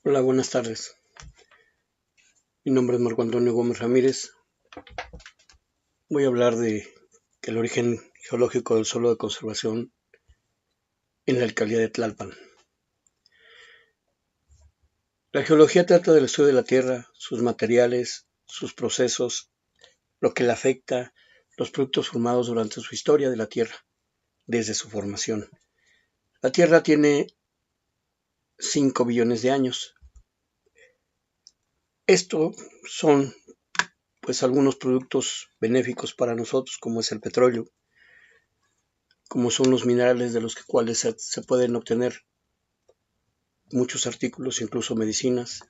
Hola, buenas tardes. Mi nombre es Marco Antonio Gómez Ramírez. Voy a hablar de el origen geológico del suelo de conservación en la alcaldía de Tlalpan. La geología trata del estudio de la Tierra, sus materiales, sus procesos, lo que la afecta, los productos formados durante su historia de la Tierra, desde su formación. La Tierra tiene 5 billones de años. Esto son algunos productos benéficos para nosotros, como es el petróleo, como son los minerales de los cuales se pueden obtener muchos artículos, incluso medicinas.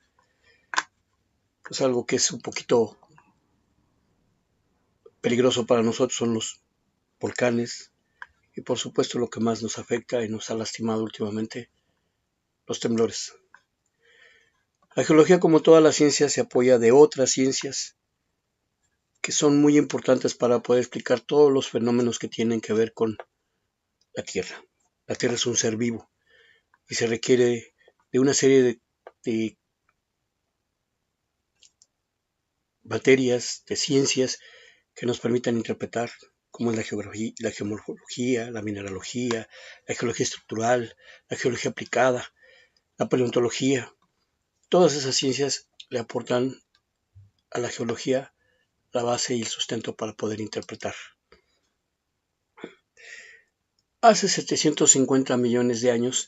Pues algo que es un poquito peligroso para nosotros son los volcanes y por supuesto lo que más nos afecta y nos ha lastimado últimamente, los temblores. La geología, como toda la ciencia, se apoya de otras ciencias que son muy importantes para poder explicar todos los fenómenos que tienen que ver con la Tierra. La Tierra es un ser vivo y se requiere de una serie de materias, de ciencias que nos permitan interpretar, como es la geomorfología, la mineralogía, la geología estructural, la geología aplicada, la paleontología. Todas esas ciencias le aportan a la geología la base y el sustento para poder interpretar. Hace 750 millones de años,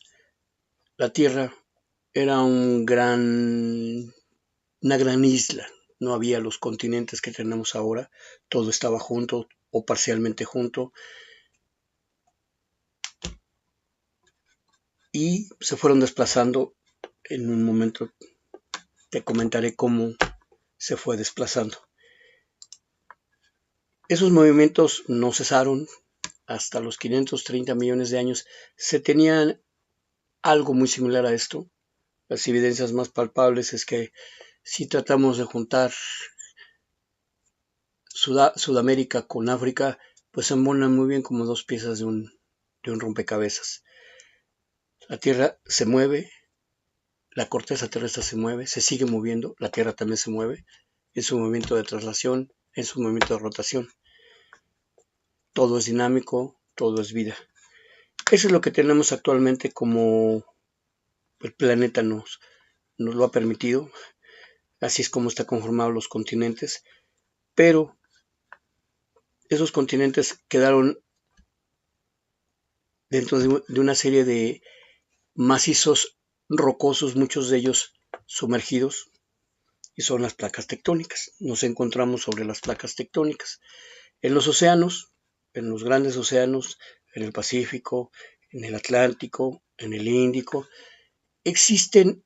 la Tierra era una gran isla. No había los continentes que tenemos ahora, todo estaba junto o parcialmente junto, y se fueron desplazando. En un momento te comentaré cómo se fue desplazando. Esos movimientos no cesaron hasta los 530 millones de años. Se tenía algo muy similar a esto. Las evidencias más palpables es que si tratamos de juntar Sudamérica con África, pues se embonan muy bien como dos piezas de un rompecabezas. La Tierra se mueve, la corteza terrestre se mueve, se sigue moviendo, la Tierra también se mueve en su movimiento de traslación, en su movimiento de rotación. Todo es dinámico, todo es vida. Eso es lo que tenemos actualmente, como el planeta nos lo ha permitido. Así es como está conformado los continentes, pero esos continentes quedaron dentro de una serie de macizos rocosos, muchos de ellos sumergidos, y son las placas tectónicas. Nos encontramos sobre las placas tectónicas. En los océanos, en los grandes océanos, en el Pacífico, en el Atlántico, en el Índico, existen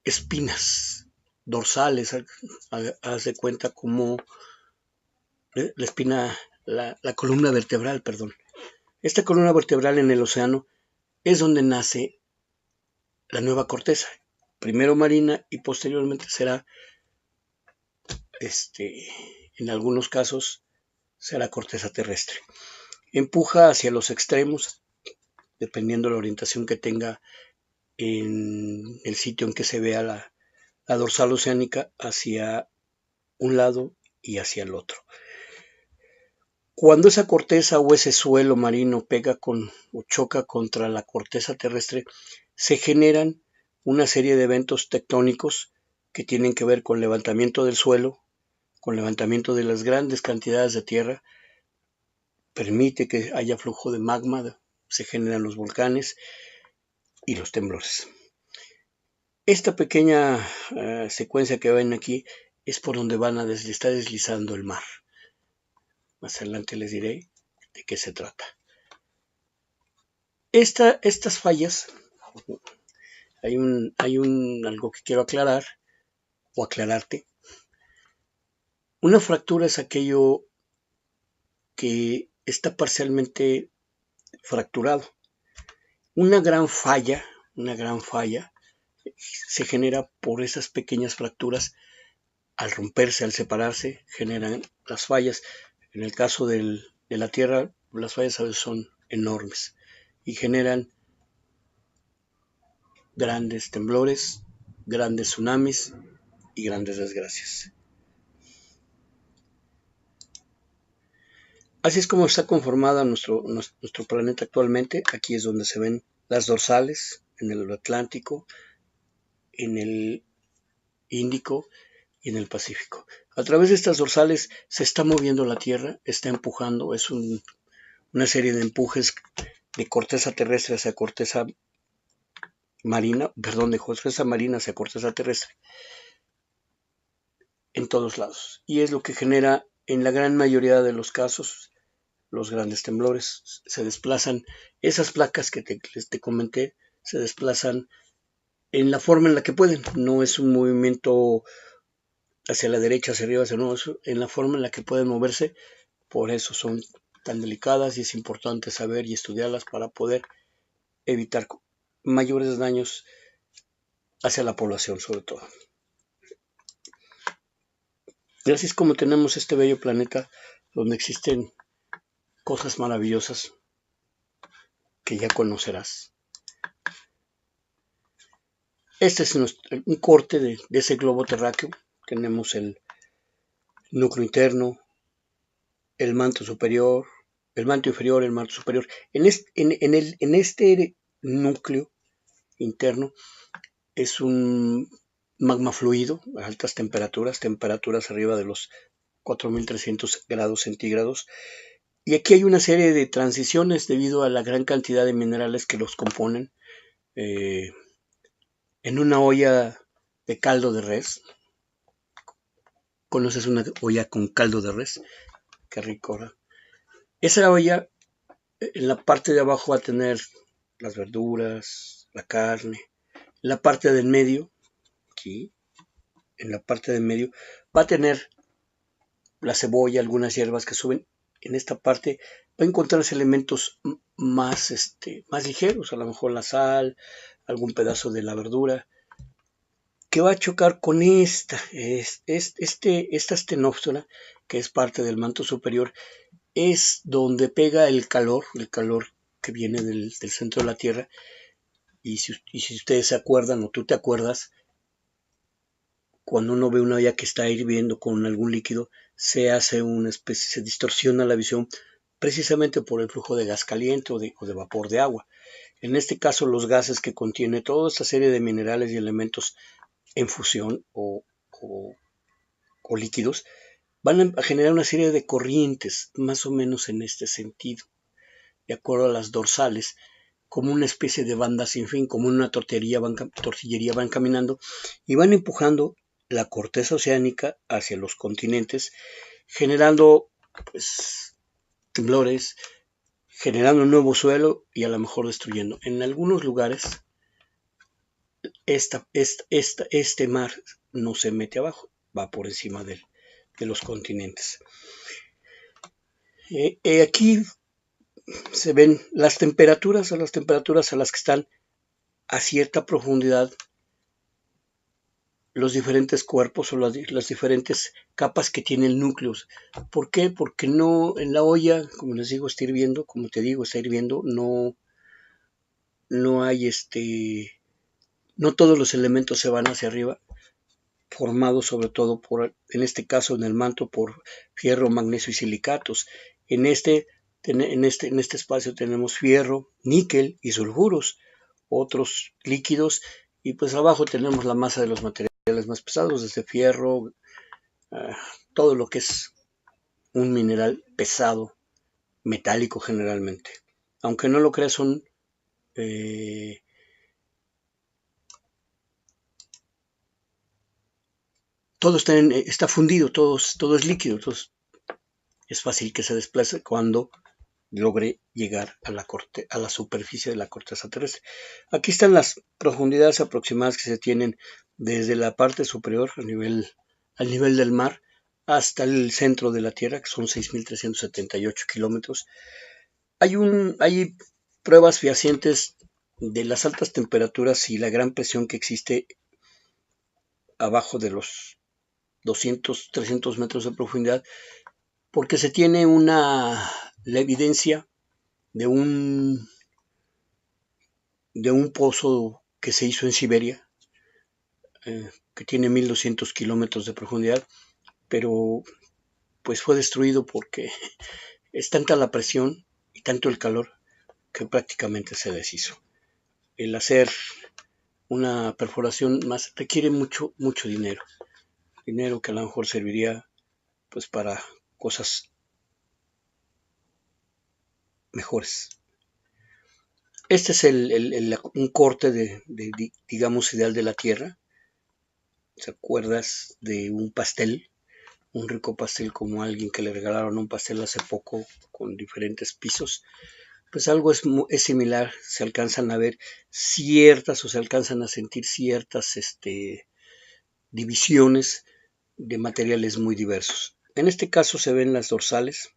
espinas dorsales. Haz de cuenta como la espina, la columna vertebral, perdón. Esta columna vertebral en el océano es donde nace la nueva corteza, primero marina y posteriormente será, en algunos casos, será corteza terrestre. Empuja hacia los extremos, dependiendo de la orientación que tenga en el sitio en que se vea la dorsal oceánica, hacia un lado y hacia el otro. Cuando esa corteza o ese suelo marino pega o choca contra la corteza terrestre, se generan una serie de eventos tectónicos que tienen que ver con levantamiento del suelo, con levantamiento de las grandes cantidades de tierra, permite que haya flujo de magma, se generan los volcanes y los temblores. Esta pequeña secuencia que ven aquí es por donde está deslizando el mar. Más adelante les diré de qué se trata. Estas fallas, hay algo que quiero aclarar o aclararte. Una fractura es aquello que está parcialmente fracturado. Una gran falla se genera por esas pequeñas fracturas. Al romperse, al separarse, generan las fallas. En el caso de la Tierra, las fallas a veces son enormes y generan grandes temblores grandes tsunamis y grandes desgracias. Así es como está conformada nuestro planeta actualmente. Aquí es donde se ven las dorsales, en el Atlántico, en el Índico y en el Pacífico. A través de estas dorsales se está moviendo la Tierra, está empujando, es una serie de empujes de corteza terrestre hacia corteza marina, de corteza marina hacia corteza terrestre, en todos lados. Y es lo que genera, en la gran mayoría de los casos, los grandes temblores. Se desplazan, esas placas que te comenté, se desplazan en la forma en la que pueden. No es un movimiento hacia la derecha, hacia arriba, hacia no, en la forma en la que pueden moverse. Por eso son tan delicadas y es importante saber y estudiarlas para poder evitar mayores daños hacia la población, sobre todo. Y así es como tenemos este bello planeta donde existen cosas maravillosas que ya conocerás. Este es un corte de ese globo terráqueo. Tenemos el núcleo interno, el manto superior, el manto inferior, el manto superior. En este núcleo interno es un magma fluido a altas temperaturas arriba de los 4.300 grados centígrados. Y aquí hay una serie de transiciones debido a la gran cantidad de minerales que los componen. En una olla de caldo de res, ¿conoces una olla con caldo de res? Qué rico, ¿verdad? Esa olla, en la parte de abajo va a tener las verduras, la carne. En la parte del medio, aquí, en la parte del medio, va a tener la cebolla, algunas hierbas que suben. En esta parte va a encontrarse elementos más ligeros, a lo mejor la sal, algún pedazo de la verdura, que va a chocar con esta astenófora, que es parte del manto superior. Es donde pega el calor que viene del centro de la Tierra. Y si ustedes se acuerdan, o tú te acuerdas, cuando uno ve una olla que está hirviendo con algún líquido, se distorsiona la visión precisamente por el flujo de gas caliente o de vapor de agua. En este caso, los gases que contiene toda esta serie de minerales y elementos en fusión o líquidos van a generar una serie de corrientes, más o menos en este sentido, de acuerdo a las dorsales, como una especie de banda sin fin, como una tortillería van caminando y van empujando la corteza oceánica hacia los continentes, generando pues temblores, generando un nuevo suelo y a lo mejor destruyendo. En algunos lugares este mar no se mete abajo, va por encima de los continentes. Aquí se ven las temperaturas a las que están a cierta profundidad los diferentes cuerpos o las diferentes capas que tiene el núcleo. ¿Por qué? Porque no en la olla, como les digo, está hirviendo, está hirviendo, no hay no todos los elementos se van hacia arriba, formados sobre todo en este caso en el manto, por fierro, magnesio y silicatos. En este espacio tenemos fierro, níquel y sulfuros, otros líquidos, y pues abajo tenemos la masa de los materiales más pesados, desde fierro, todo lo que es un mineral pesado, metálico generalmente. Aunque no lo creas, son todo está fundido, todo es líquido, entonces es fácil que se desplace cuando logre llegar a la superficie de la corteza terrestre. Aquí están las profundidades aproximadas que se tienen desde la parte superior al nivel del mar hasta el centro de la Tierra, que son 6.378 kilómetros. Hay pruebas fehacientes de las altas temperaturas y la gran presión que existe abajo de los 200, 300 metros de profundidad, porque se tiene la evidencia de un pozo que se hizo en Siberia que tiene 1200 kilómetros de profundidad, pero pues fue destruido porque es tanta la presión y tanto el calor que prácticamente se deshizo. El hacer una perforación más requiere mucho dinero que a lo mejor serviría pues para cosas mejores. Este es un corte digamos, ideal de la Tierra. ¿Te acuerdas de un pastel? Un rico pastel, como a alguien que le regalaron un pastel hace poco con diferentes pisos. Pues algo es similar. Se alcanzan a ver ciertas o se alcanzan a sentir ciertas divisiones de materiales muy diversos. En este caso se ven las dorsales,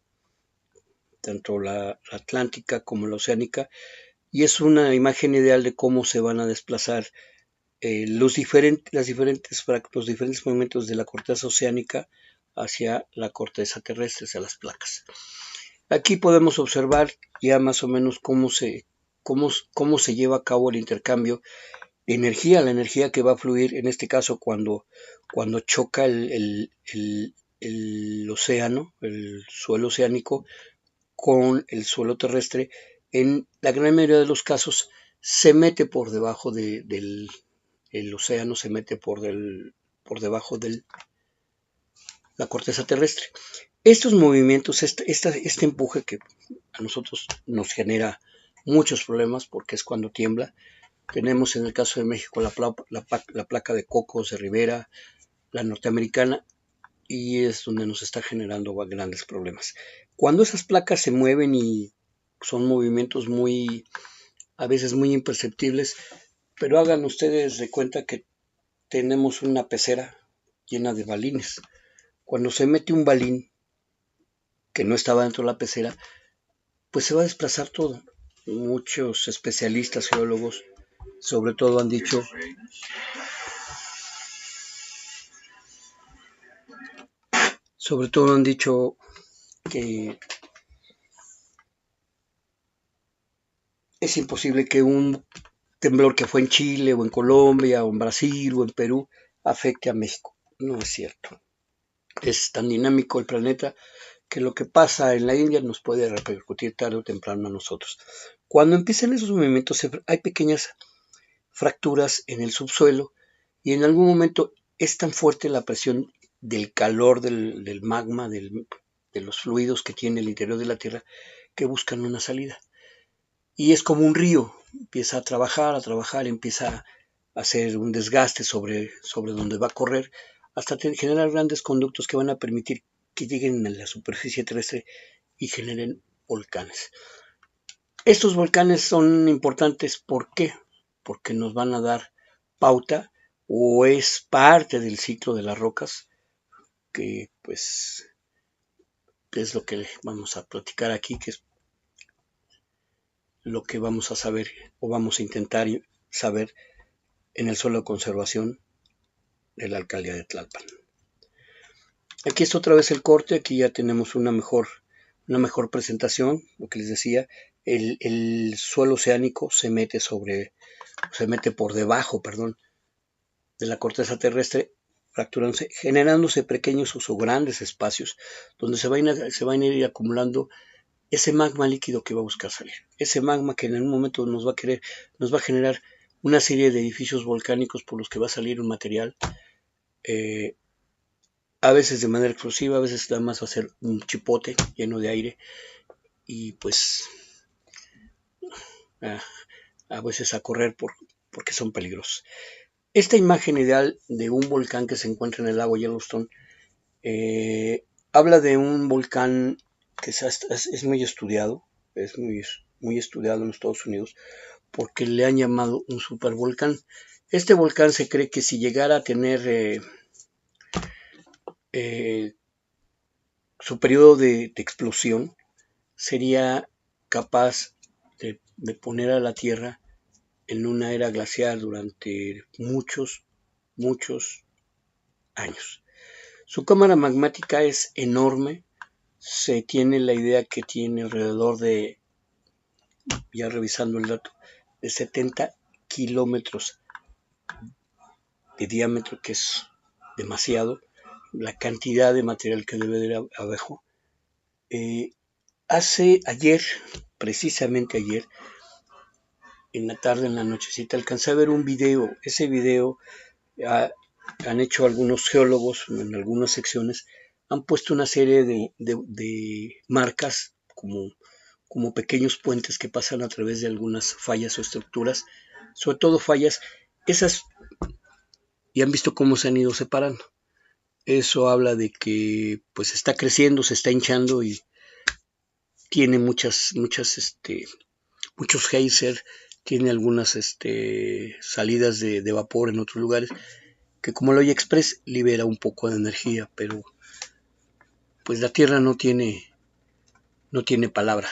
tanto la atlántica como la oceánica, y es una imagen ideal de cómo se van a desplazar los diferentes movimientos de la corteza oceánica hacia la corteza terrestre, hacia las placas. Aquí podemos observar ya más o menos cómo se lleva a cabo el intercambio de energía, la energía que va a fluir, en este caso cuando choca el océano, el suelo oceánico, con el suelo terrestre. En la gran mayoría de los casos se mete por debajo del océano, se mete por debajo de la corteza terrestre. Estos movimientos, este empuje que a nosotros nos genera muchos problemas porque es cuando tiembla. Tenemos en el caso de México la placa de Cocos de Rivera, la norteamericana, y es donde nos está generando grandes problemas. Cuando esas placas se mueven y son movimientos a veces muy imperceptibles, pero hagan ustedes de cuenta que tenemos una pecera llena de balines. Cuando se mete un balín que no estaba dentro de la pecera, pues se va a desplazar todo. Muchos especialistas, geólogos, sobre todo han dicho que es imposible que un temblor que fue en Chile o en Colombia o en Brasil o en Perú afecte a México. No es cierto. Es tan dinámico el planeta que lo que pasa en la India nos puede repercutir tarde o temprano a nosotros. Cuando empiezan esos movimientos hay pequeñas fracturas en el subsuelo y en algún momento es tan fuerte la presión del calor del magma, de los fluidos que tiene el interior de la Tierra, que buscan una salida. Y es como un río, empieza a trabajar, empieza a hacer un desgaste sobre donde va a correr, hasta generar grandes conductos que van a permitir que lleguen a la superficie terrestre y generen volcanes. Estos volcanes son importantes, ¿por qué? Porque nos van a dar pauta o es parte del ciclo de las rocas, que pues es lo que vamos a platicar aquí, que es lo que vamos a saber o vamos a intentar saber en el suelo de conservación de la alcaldía de Tlalpan. Aquí está otra vez el corte, aquí ya tenemos una mejor presentación, lo que les decía, el suelo oceánico se mete por debajo, de la corteza terrestre, fracturándose, generándose pequeños o grandes espacios donde se van a ir acumulando ese magma líquido que va a buscar salir. Ese magma que en algún momento nos va a generar una serie de edificios volcánicos por los que va a salir un material, a veces de manera explosiva, a veces nada más va a ser un chipote lleno de aire y pues a veces a correr porque son peligrosos. Esta imagen ideal de un volcán que se encuentra en el lago Yellowstone habla de un volcán que es muy estudiado, es muy estudiado en los Estados Unidos porque le han llamado un supervolcán. Este volcán se cree que si llegara a tener su periodo de explosión, sería capaz de poner a la Tierra en una era glacial durante muchos años. Su cámara magmática es enorme, se tiene la idea que tiene alrededor de, ya revisando el dato, de 70 kilómetros de diámetro, que es demasiado, la cantidad de material que debe de ir abajo. Precisamente ayer, en la tarde, en la nochecita, alcancé a ver un video. Ese video han hecho algunos geólogos en algunas secciones, han puesto una serie de marcas como pequeños puentes que pasan a través de algunas fallas o estructuras, sobre todo fallas, esas, y han visto cómo se han ido separando. Eso habla de que pues está creciendo, se está hinchando y tiene muchos geysers, tiene algunas salidas de vapor en otros lugares, que como el Oye Express libera un poco de energía, pero pues la Tierra no tiene palabra,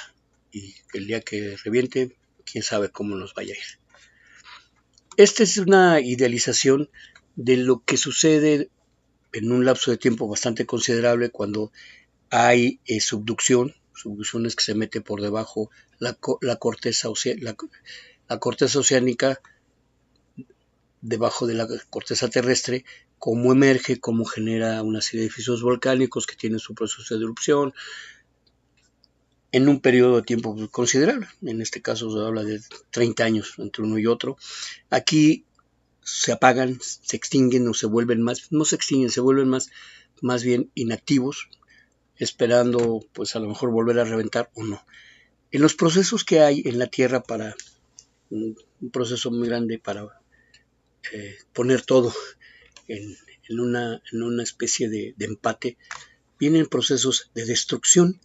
y el día que reviente, quién sabe cómo nos vaya a ir. Esta es una idealización de lo que sucede en un lapso de tiempo bastante considerable cuando hay subducción. Subducción es que se mete por debajo la corteza oceánica, debajo de la corteza terrestre, cómo emerge, cómo genera una serie de edificios volcánicos que tienen su proceso de erupción en un periodo de tiempo considerable. En este caso se habla de 30 años entre uno y otro. Aquí se apagan, se extinguen o se vuelven más, no se extinguen, se vuelven más bien inactivos, esperando pues a lo mejor volver a reventar o no. En los procesos que hay en la Tierra, para un proceso muy grande para poner todo en una especie de empate, vienen procesos de destrucción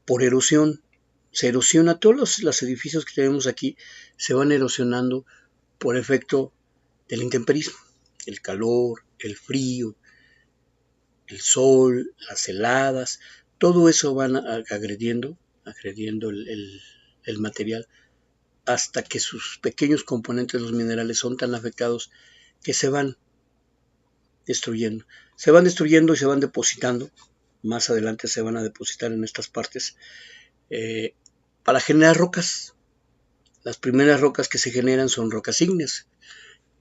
por erosión. Se erosiona, todos los edificios que tenemos aquí se van erosionando por efecto del intemperismo, el calor, el frío, el sol, las heladas, todo eso van agrediendo el material, hasta que sus pequeños componentes, los minerales, son tan afectados que se van destruyendo. Se van destruyendo y se van depositando. Más adelante se van a depositar en estas partes para generar rocas. Las primeras rocas que se generan son rocas ígneas.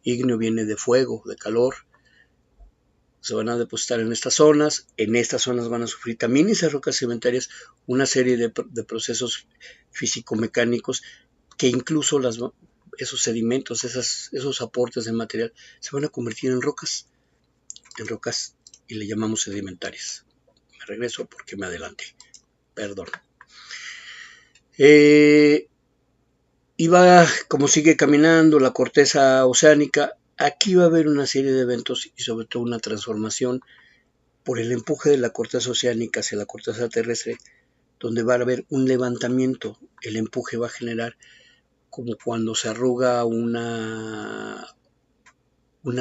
Ígneo viene de fuego, de calor. Se van a depositar en estas zonas van a sufrir también esas rocas sedimentarias una serie de procesos físico-mecánicos que incluso esos sedimentos, esos aportes de material se van a convertir en rocas, y le llamamos sedimentarias. Me regreso porque me adelanté, perdón. Y va, como sigue caminando la corteza oceánica, aquí va a haber una serie de eventos y sobre todo una transformación por el empuje de la corteza oceánica hacia la corteza terrestre, donde va a haber un levantamiento. El empuje va a generar como cuando se arruga una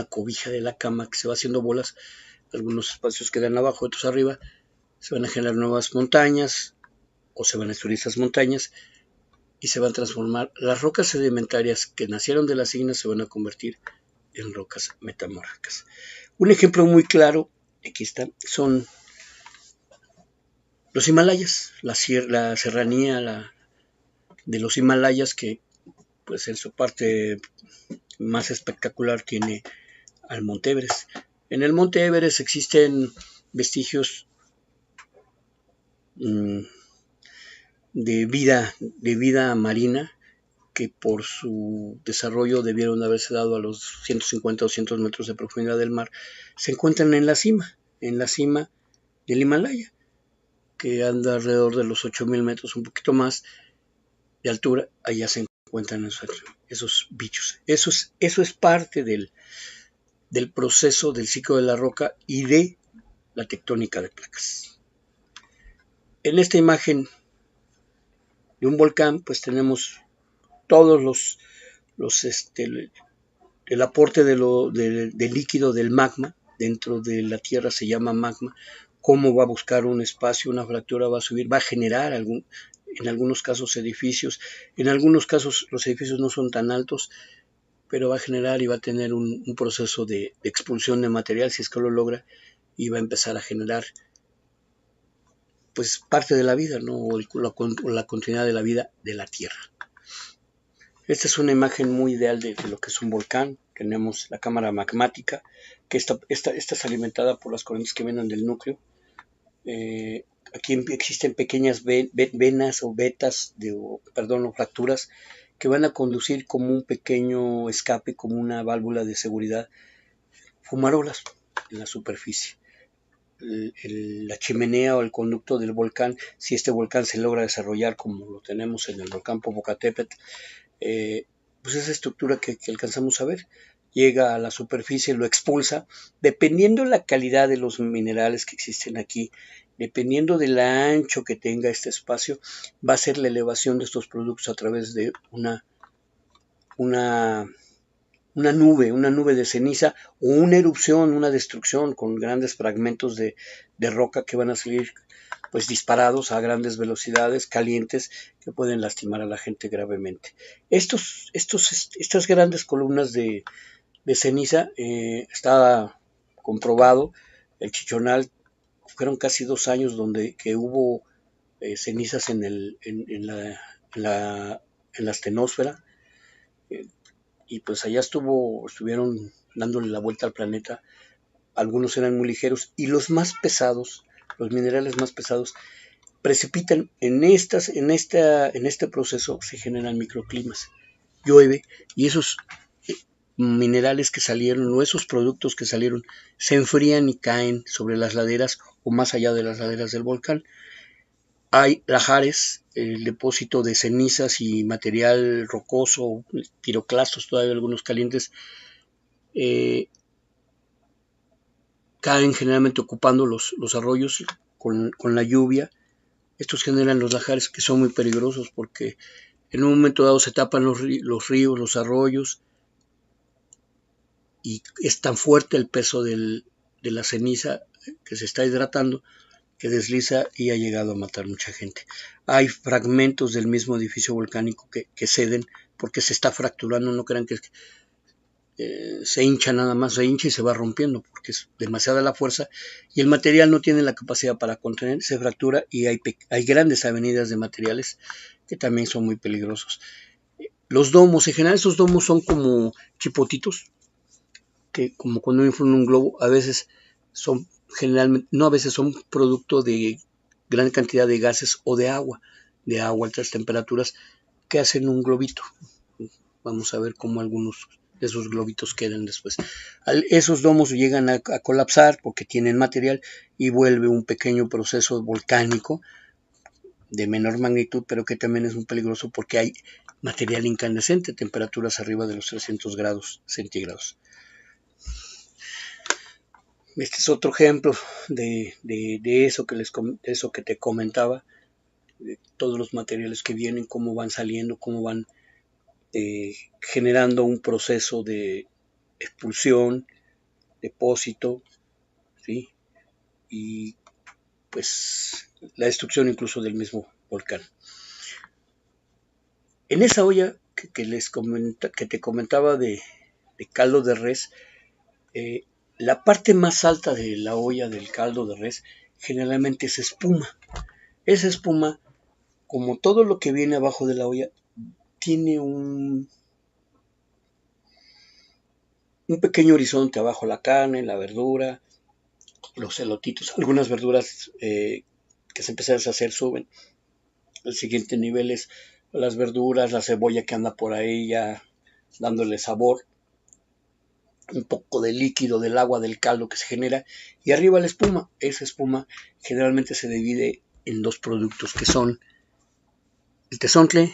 cobija de la cama que se va haciendo bolas, algunos espacios quedan abajo, otros arriba, se van a generar nuevas montañas o se van a destruir esas montañas y se van a transformar. Las rocas sedimentarias que nacieron de las ígneas se van a convertir en rocas metamórficas. Un ejemplo muy claro, aquí está, son los Himalayas, la serranía de los Himalayas, que pues en su parte más espectacular tiene al Monte Everest. En el Monte Everest existen vestigios de vida marina que por su desarrollo debieron haberse dado a los 150 o 200 metros de profundidad del mar. Se encuentran en la cima del Himalaya, que anda alrededor de los 8,000 metros, un poquito más de altura. Allá se encuentran esos bichos. Eso es parte del proceso del ciclo de la roca y de la tectónica de placas. En esta imagen de un volcán, pues tenemos todos el aporte de líquido del magma dentro de la Tierra, se llama magma. Cómo va a buscar un espacio, una fractura, va a subir, va a generar en algunos casos edificios. En algunos casos los edificios no son tan altos, pero va a generar y va a tener un proceso de expulsión de material, si es que lo logra, y va a empezar a generar pues parte de la vida, ¿no? O la continuidad de la vida de la Tierra. Esta es una imagen muy ideal de lo que es un volcán. tenemos la cámara magmática, que esta es alimentada por las corrientes que vienen del núcleo. Aquí existen pequeñas venas o vetas, o fracturas, que van a conducir como un pequeño escape, como una válvula de seguridad, fumarolas en la superficie. La chimenea o el conducto del volcán, si este volcán se logra desarrollar como lo tenemos en el volcán Popocatépetl, pues esa estructura que alcanzamos a ver llega a la superficie, lo expulsa, dependiendo la calidad de los minerales que existen aquí, dependiendo del ancho que tenga este espacio, va a ser la elevación de estos productos a través de una nube de ceniza o una erupción, una destrucción con grandes fragmentos de roca que van a salir pues disparados a grandes velocidades, calientes, que pueden lastimar a la gente gravemente. Estas grandes columnas de ceniza, está comprobado, el Chichonal, fueron casi 2 años que hubo cenizas en la astenosfera, y pues allá estuvieron dándole la vuelta al planeta. Algunos eran muy ligeros y los más pesados, los minerales más pesados, precipitan en este proceso, se generan microclimas, llueve y esos minerales que salieron o esos productos que salieron se enfrían y caen sobre las laderas o más allá de las laderas del volcán. Hay lahares, el depósito de cenizas y material rocoso, piroclastos, todavía algunos calientes, caen generalmente ocupando los arroyos con la lluvia. Estos generan los lahares, que son muy peligrosos porque en un momento dado se tapan los ríos, los arroyos, y es tan fuerte el peso de la ceniza que se está hidratando que desliza y ha llegado a matar mucha gente. Hay fragmentos del mismo edificio volcánico que ceden porque se está fracturando. No crean que se hincha nada más, se hincha y se va rompiendo porque es demasiada la fuerza y el material no tiene la capacidad para contener, se fractura y hay grandes avenidas de materiales que también son muy peligrosos. Los domos, en general esos domos son como chipotitos, que como cuando uno infla un globo, a veces son generalmente, no a veces, son producto de gran cantidad de gases o de agua a altas temperaturas que hacen un globito. Vamos a ver cómo algunos de esos globitos quedan después. Esos domos llegan a colapsar porque tienen material y vuelve un pequeño proceso volcánico de menor magnitud, pero que también es muy peligroso porque hay material incandescente, temperaturas arriba de los 300 grados centígrados. Este es otro ejemplo de eso que te comentaba, de todos los materiales que vienen, cómo van saliendo, cómo van generando un proceso de expulsión, depósito, ¿sí? Y pues la destrucción incluso del mismo volcán. En esa olla que te comentaba de caldo de res, la parte más alta de la olla del caldo de res generalmente es espuma. Esa espuma, como todo lo que viene abajo de la olla, tiene un pequeño horizonte abajo: la carne, la verdura, los elotitos, algunas verduras que se empiezan a hacer suben. El siguiente nivel es las verduras, la cebolla que anda por ahí ya dándole sabor, un poco de líquido del agua del caldo que se genera, y arriba la espuma. Esa espuma generalmente se divide en 2 productos, que son el tezontle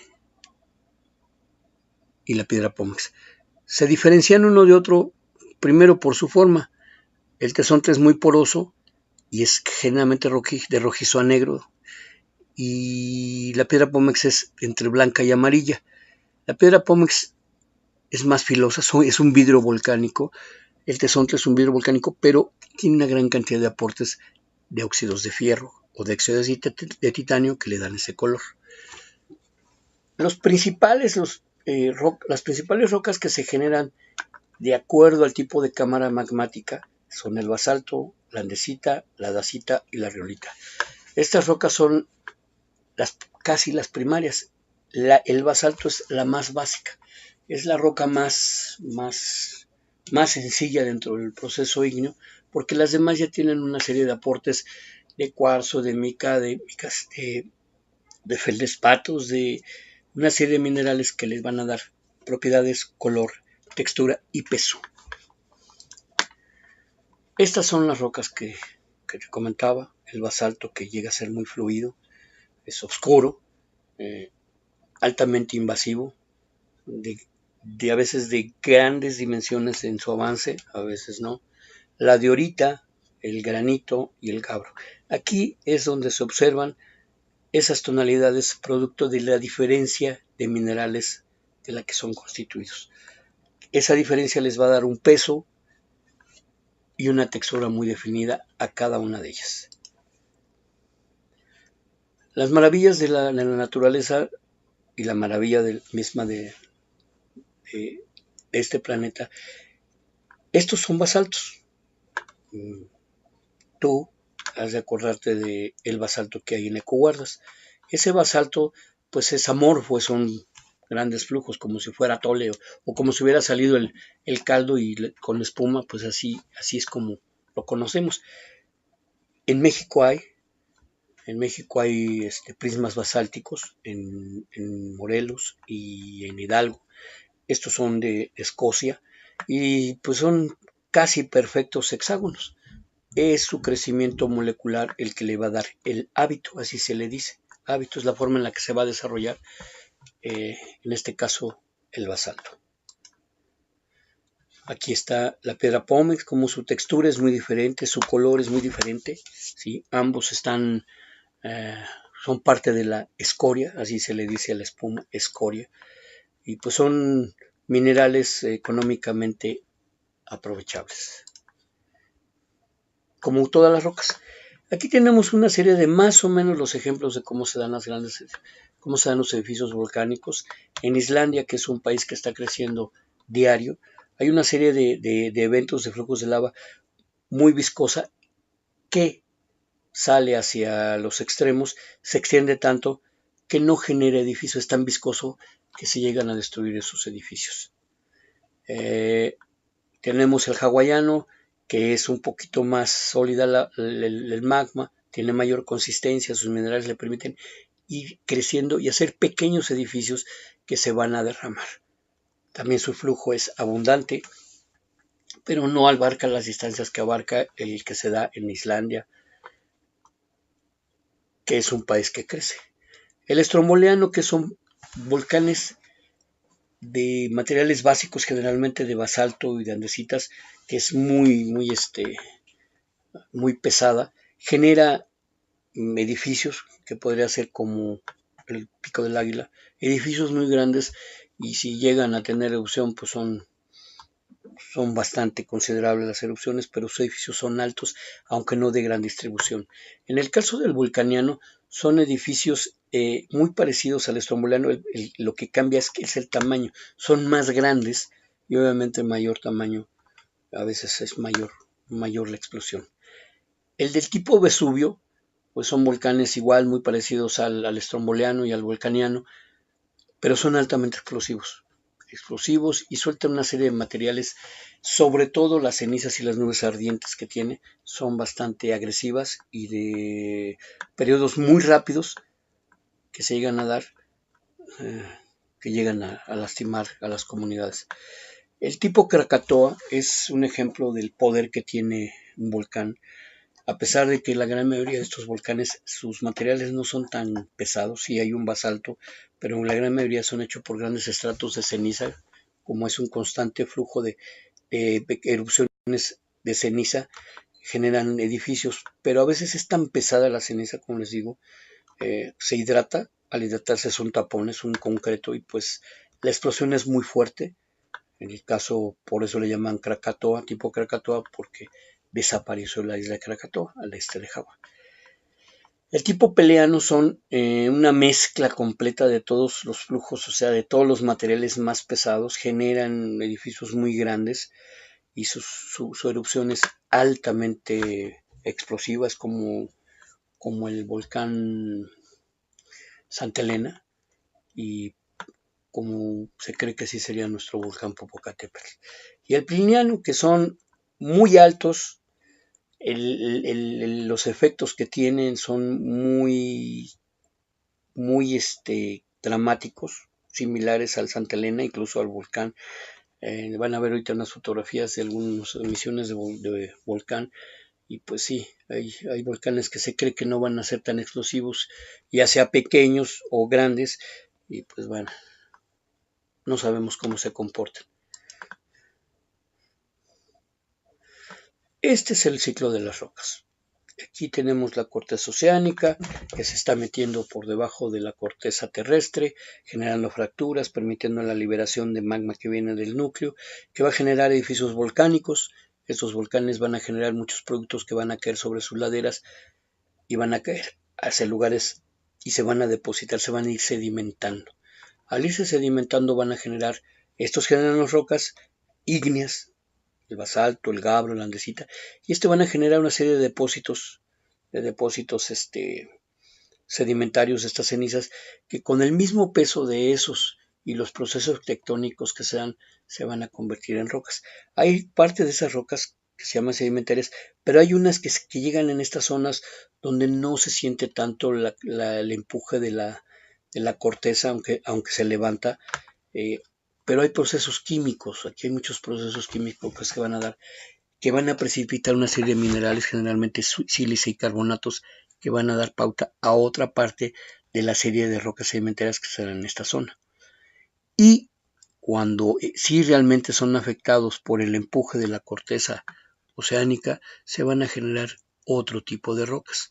y la piedra pómez. Se diferencian uno de otro primero por su forma. El tezontle es muy poroso y es generalmente de rojizo a negro, y la piedra pómez es entre blanca y amarilla. La piedra pómez es más filosa, es un vidrio volcánico. El tezontle es un vidrio volcánico, pero tiene una gran cantidad de aportes de óxidos de fierro o de óxidos de titanio que le dan ese color. Las principales rocas que se generan de acuerdo al tipo de cámara magmática son el basalto, la andesita, la dacita y la riolita. Estas rocas son casi las primarias. El basalto es la más básica, es la roca más más sencilla dentro del proceso ígneo, porque las demás ya tienen una serie de aportes de cuarzo, de mica, de feldespatos, de una serie de minerales que les van a dar propiedades, color, textura y peso. Estas son las rocas que te comentaba. El basalto, que llega a ser muy fluido, es oscuro, altamente invasivo, a veces de grandes dimensiones en su avance, a veces no. La diorita, el granito y el gabbro. Aquí es donde se observan esas tonalidades producto de la diferencia de minerales de la que son constituidos. Esa diferencia les va a dar un peso y una textura muy definida a cada una de ellas. Las maravillas de la naturaleza y la maravilla misma de este planeta, estos son basaltos. Tú has de acordarte del basalto que hay en EcoGuardas. Ese basalto pues es amorfo, son grandes flujos, como si fuera atole o como si hubiera salido el caldo y con espuma, pues así es como lo conocemos. En México hay prismas basálticos en Morelos y en Hidalgo. Estos son de Escocia y pues son casi perfectos hexágonos. Es su crecimiento molecular el que le va a dar el hábito, así se le dice. Hábito es la forma en la que se va a desarrollar, en este caso, el basalto. Aquí está la piedra pómez, como su textura es muy diferente, su color es muy diferente, ¿sí? Ambos son parte de la escoria, así se le dice a la espuma, escoria, y pues son minerales económicamente aprovechables, como todas las rocas. Aquí tenemos una serie de más o menos los ejemplos de cómo se dan los edificios volcánicos. En Islandia, que es un país que está creciendo diario, hay una serie de eventos de flujos de lava muy viscosa que sale hacia los extremos, se extiende tanto que no genera edificios, es tan viscoso que se llegan a destruir esos edificios. Tenemos el hawaiano, que es un poquito más sólida el magma, tiene mayor consistencia, sus minerales le permiten ir creciendo y hacer pequeños edificios que se van a derramar. También su flujo es abundante, pero no abarca las distancias que abarca el que se da en Islandia, que es un país que crece. El estromboliano, que son volcanes de materiales básicos, generalmente de basalto y de andesitas, que es muy pesada, genera edificios que podría ser como el Pico del Águila, edificios muy grandes, y si llegan a tener erupción pues son bastante considerables las erupciones, pero sus edificios son altos, aunque no de gran distribución. En el caso del vulcaniano, son edificios muy parecidos al estromboliano, lo que cambia es el tamaño, son más grandes y obviamente mayor tamaño, a veces es mayor la explosión. El del tipo Vesubio, pues son volcanes igual muy parecidos al estromboliano y al vulcaniano, pero son altamente explosivos y sueltan una serie de materiales, sobre todo las cenizas y las nubes ardientes que tiene, son bastante agresivas y de periodos muy rápidos que se llegan a dar, que llegan a lastimar a las comunidades. El tipo Krakatoa es un ejemplo del poder que tiene un volcán, a pesar de que la gran mayoría de estos volcanes, sus materiales no son tan pesados, sí hay un basalto, pero la gran mayoría son hechos por grandes estratos de ceniza, como es un constante flujo de erupciones de ceniza, generan edificios, pero a veces es tan pesada la ceniza, como les digo, se hidrata, al hidratarse son tapones, un concreto, y pues la explosión es muy fuerte. En el caso, por eso le llaman Krakatoa, tipo Krakatoa, porque desapareció la isla de Krakatoa, al este de Java. El tipo peleano son una mezcla completa de todos los flujos, o sea, de todos los materiales más pesados, generan edificios muy grandes y su erupción es altamente explosiva, es como el volcán Santa Elena, y como se cree que sí sería nuestro volcán Popocatépetl. Y el Pliniano, que son muy altos, los efectos que tienen son muy dramáticos, similares al Santa Elena, incluso al volcán. Van a ver ahorita unas fotografías de algunas emisiones de volcán, y pues sí, hay volcanes que se cree que no van a ser tan explosivos, ya sea pequeños o grandes, y pues bueno, no sabemos cómo se comportan. Este es el ciclo de las rocas. Aquí tenemos la corteza oceánica que se está metiendo por debajo de la corteza terrestre, generando fracturas, permitiendo la liberación de magma que viene del núcleo, que va a generar edificios volcánicos. Estos volcanes van a generar muchos productos que van a caer sobre sus laderas y van a caer hacia lugares y se van a depositar, se van a ir sedimentando. Al irse sedimentando van a generar, estos generan las rocas ígneas, el basalto, el gabbro, la andesita, y van a generar una serie de depósitos sedimentarios de estas cenizas, que con el mismo peso de esos y los procesos tectónicos que se dan, se van a convertir en rocas. Hay parte de esas rocas que se llaman sedimentarias, pero hay unas que llegan en estas zonas donde no se siente tanto el empuje de la corteza, aunque se levanta, pero hay procesos químicos, aquí hay muchos procesos químicos que van a dar, que van a precipitar una serie de minerales, generalmente sílice y carbonatos, que van a dar pauta a otra parte de la serie de rocas sedimentarias que serán en esta zona. Y cuando sí realmente son afectados por el empuje de la corteza oceánica, se van a generar otro tipo de rocas,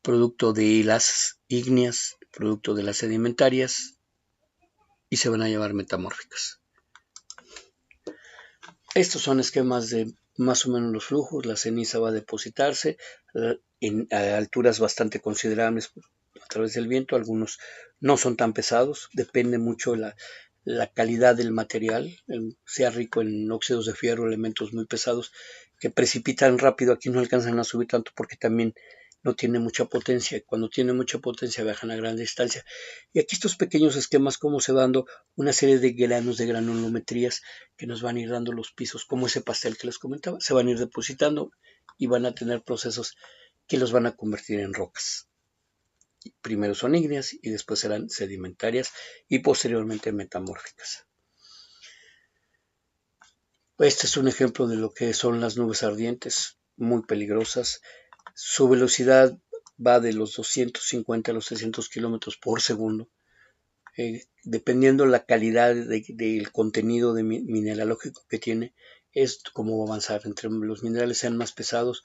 producto de las ígneas, producto de las sedimentarias, y se van a llamar metamórficas. Estos son esquemas de más o menos los flujos. La ceniza va a depositarse a alturas bastante considerables a través del viento. Algunos no son tan pesados, depende mucho la calidad del material, sea rico en óxidos de fierro, elementos muy pesados que precipitan rápido. Aquí no alcanzan a subir tanto porque también no tiene mucha potencia. Cuando tiene mucha potencia viajan a gran distancia. Y aquí estos pequeños esquemas, cómo se va dando una serie de granos, de granulometrías que nos van a ir dando los pisos, como ese pastel que les comentaba, se van a ir depositando y van a tener procesos que los van a convertir en rocas. Primero son ígneas y después serán sedimentarias y posteriormente metamórficas. Este es un ejemplo de lo que son las nubes ardientes, muy peligrosas. Su velocidad va de los 250 a los 300 kilómetros por segundo. Dependiendo la calidad del contenido mineralógico que tiene, es como va a avanzar. Entre los minerales sean más pesados,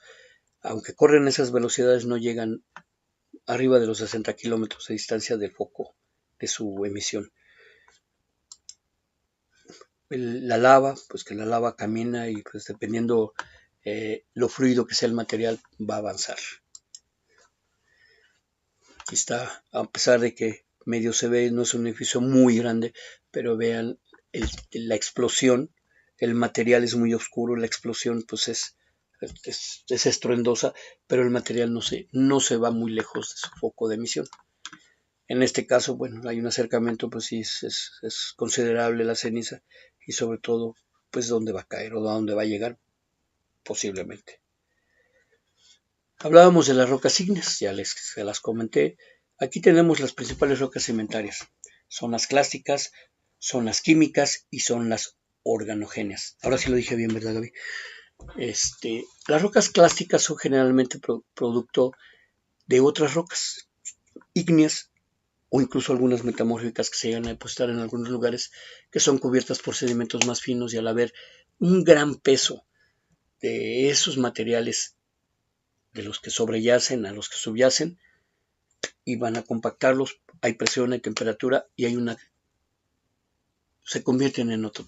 aunque corren esas velocidades, no llegan arriba de los 60 kilómetros de distancia del foco de su emisión. La lava, pues que la lava camina y pues dependiendo lo fluido que sea el material, va a avanzar. Aquí está, a pesar de que medio se ve, no es un edificio muy grande, pero vean la explosión, el material es muy oscuro, la explosión pues es estruendosa, pero el material no se va muy lejos de su foco de emisión. En este caso, bueno, hay un acercamiento, pues sí, es considerable la ceniza y sobre todo, pues dónde va a caer o a dónde va a llegar, posiblemente. Hablábamos de las rocas ígneas, se las comenté. Aquí tenemos las principales rocas sedimentarias. Son las clásticas, son las químicas y son las organogéneas. Ahora sí lo dije bien, ¿verdad, Gaby? Las rocas clásicas son generalmente producto de otras rocas ígneas o incluso algunas metamórficas que se llegan a depositar en algunos lugares, que son cubiertas por sedimentos más finos, y al haber un gran peso de esos materiales, de los que sobreyacen a los que subyacen, y van a compactarlos, hay presión, hay temperatura y se convierten en otro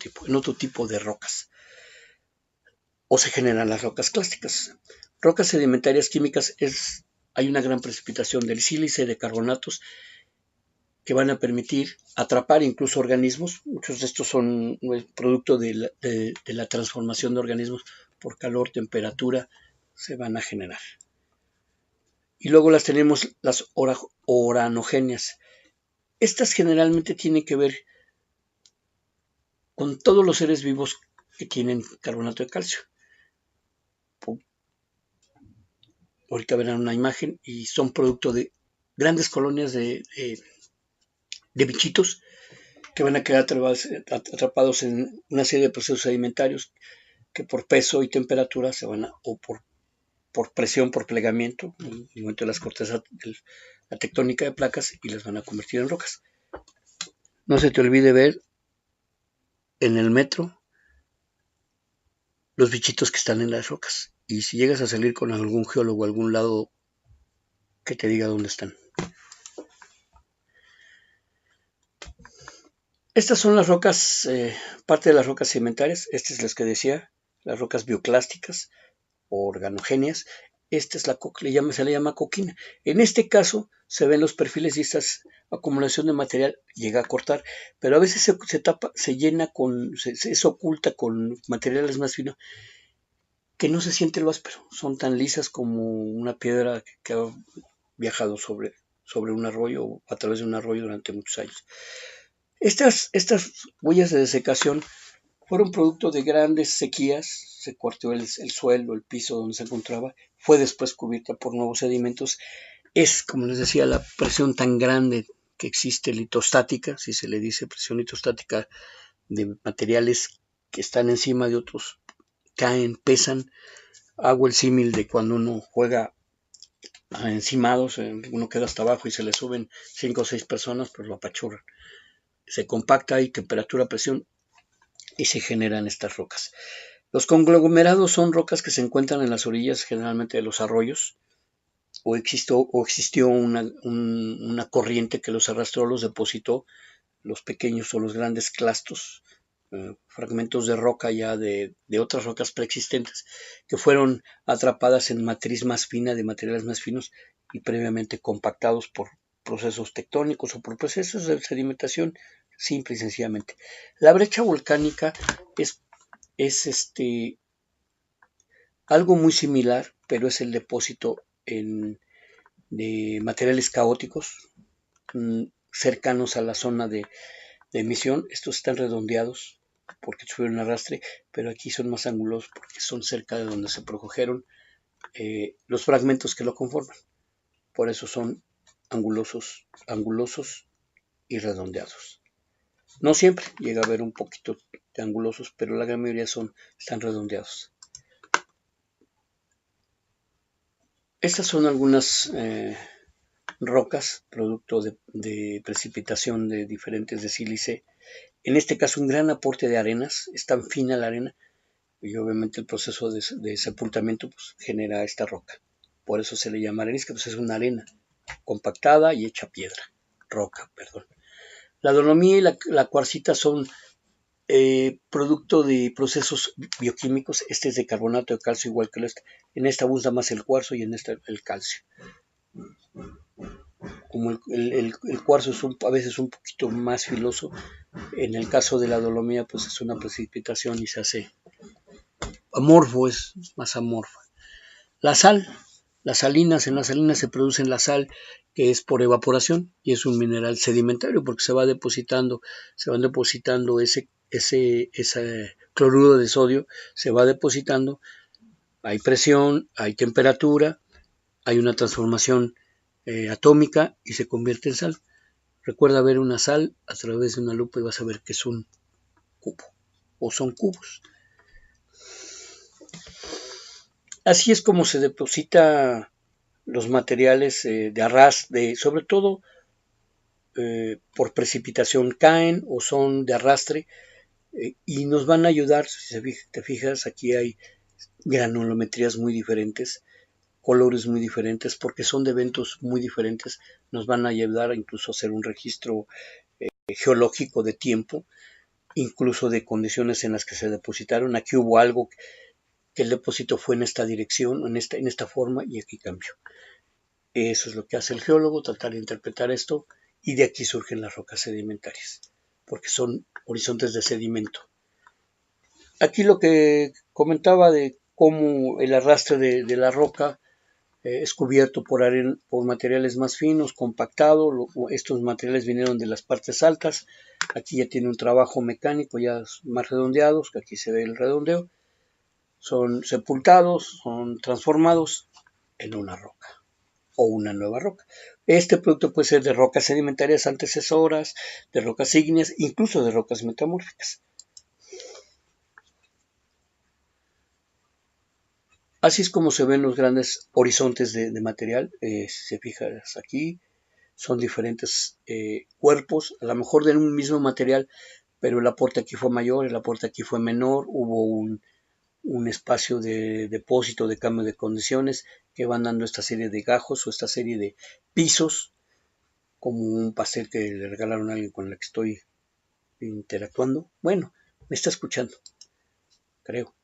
tipo de rocas, o se generan las rocas clásicas. Rocas sedimentarias químicas hay una gran precipitación del sílice, de carbonatos, que van a permitir atrapar incluso organismos. Muchos de estos son producto de la transformación de organismos por calor, temperatura, se van a generar. Y luego tenemos las oranogéneas. Estas generalmente tienen que ver con todos los seres vivos que tienen carbonato de calcio. Ahorita verán una imagen y son producto de grandes colonias de bichitos que van a quedar atrapados en una serie de procesos sedimentarios que por peso y temperatura se van a, o por presión, por plegamiento, en el momento de las cortezas, la tectónica de placas, y las van a convertir en rocas. No se te olvide ver en el metro los bichitos que están en las rocas. Y si llegas a salir con algún geólogo a algún lado, que te diga dónde están. Estas son las rocas, parte de las rocas sedimentarias. Estas es las que decía, las rocas bioclásticas o organogéneas. Esta es se le llama coquina. En este caso se ven los perfiles y esta acumulación de material llega a cortar, pero a veces se llena se oculta con materiales más finos que no se siente lo áspero. Son tan lisas como una piedra que ha viajado sobre un arroyo o a través de un arroyo durante muchos años. Estas huellas de desecación fueron producto de grandes sequías, se cuarteó el suelo, el piso donde se encontraba, fue después cubierta por nuevos sedimentos. Es, como les decía, la presión tan grande que existe litostática, si se le dice presión litostática de materiales que están encima de otros, caen, pesan. Hago el símil de cuando uno juega encimados, uno queda hasta abajo y se le suben 5 o 6 personas, pues lo apachurran. Se compacta, hay temperatura, presión y se generan estas rocas. Los conglomerados son rocas que se encuentran en las orillas generalmente de los arroyos o existió una corriente que los arrastró, los depositó, los pequeños o los grandes clastos, fragmentos de roca ya de otras rocas preexistentes que fueron atrapadas en matriz más fina, de materiales más finos y previamente compactados por procesos tectónicos o por procesos de sedimentación simple y sencillamente. La brecha volcánica es algo muy similar, pero es el depósito de materiales caóticos cercanos a la zona de emisión. Estos están redondeados porque sufrieron arrastre, pero aquí son más angulosos porque son cerca de donde se produjeron los fragmentos que lo conforman. Por eso son angulosos y redondeados. No siempre llega a haber un poquito de angulosos, pero la gran mayoría están redondeados. Estas son algunas rocas, producto de precipitación de diferentes de sílice. En este caso, un gran aporte de arenas, es tan fina la arena, y obviamente el proceso de sepultamiento pues, genera esta roca. Por eso se le llama arenisca, pues es una arena compactada y hecha piedra, roca, perdón. La dolomía y la cuarcita son producto de procesos bioquímicos. Este es de carbonato de calcio igual que este. En esta abunda más el cuarzo y en esta el calcio. Como el cuarzo es a veces un poquito más filoso, en el caso de la dolomía pues es una precipitación y se hace amorfo, es más amorfa. La sal, en las salinas se produce la sal que es por evaporación y es un mineral sedimentario porque se van depositando ese cloruro de sodio, se va depositando, hay presión, hay temperatura, hay una transformación atómica y se convierte en sal. Recuerda ver una sal a través de una lupa y vas a ver que es un cubo o son cubos. Así es como se deposita los materiales de arrastre, sobre todo por precipitación caen o son de arrastre y nos van a ayudar, si te fijas, aquí hay granulometrías muy diferentes, colores muy diferentes, porque son de eventos muy diferentes, nos van a ayudar a incluso hacer un registro geológico de tiempo, incluso de condiciones en las que se depositaron. Aquí hubo algo que el depósito fue en esta dirección, en esta forma, y aquí cambió. Eso es lo que hace el geólogo, tratar de interpretar esto, y de aquí surgen las rocas sedimentarias, porque son horizontes de sedimento. Aquí lo que comentaba de cómo el arrastre de la roca es cubierto por materiales más finos, compactado. Estos materiales vinieron de las partes altas. Aquí ya tiene un trabajo mecánico ya más redondeados, que aquí se ve el redondeo. Son sepultados, son transformados en una roca o una nueva roca. Este producto puede ser de rocas sedimentarias antecesoras, de rocas ígneas, incluso de rocas metamórficas. Así es como se ven los grandes horizontes de material. Si se fijas aquí, son diferentes cuerpos, a lo mejor de un mismo material, pero el aporte aquí fue mayor, el aporte aquí fue menor. Hubo un espacio de depósito, de cambio de condiciones, que van dando esta serie de gajos o esta serie de pisos, como un pastel que le regalaron a alguien con la que estoy interactuando. Bueno, me está escuchando, creo.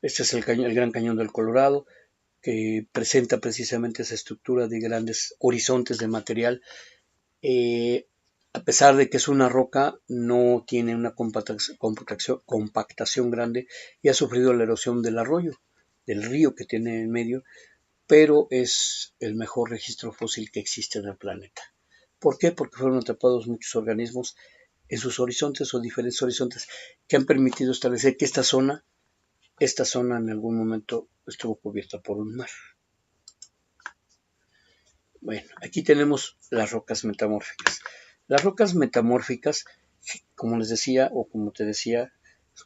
Este es el Gran Cañón del Colorado, que presenta precisamente esa estructura de grandes horizontes de material. A pesar de que es una roca, no tiene una compactación grande y ha sufrido la erosión del arroyo, del río que tiene en medio, pero es el mejor registro fósil que existe en el planeta. ¿Por qué? Porque fueron atrapados muchos organismos en sus horizontes o diferentes horizontes que han permitido establecer que esta zona en algún momento estuvo cubierta por un mar. Bueno, aquí tenemos las rocas metamórficas. Las rocas metamórficas, como les decía o como te decía,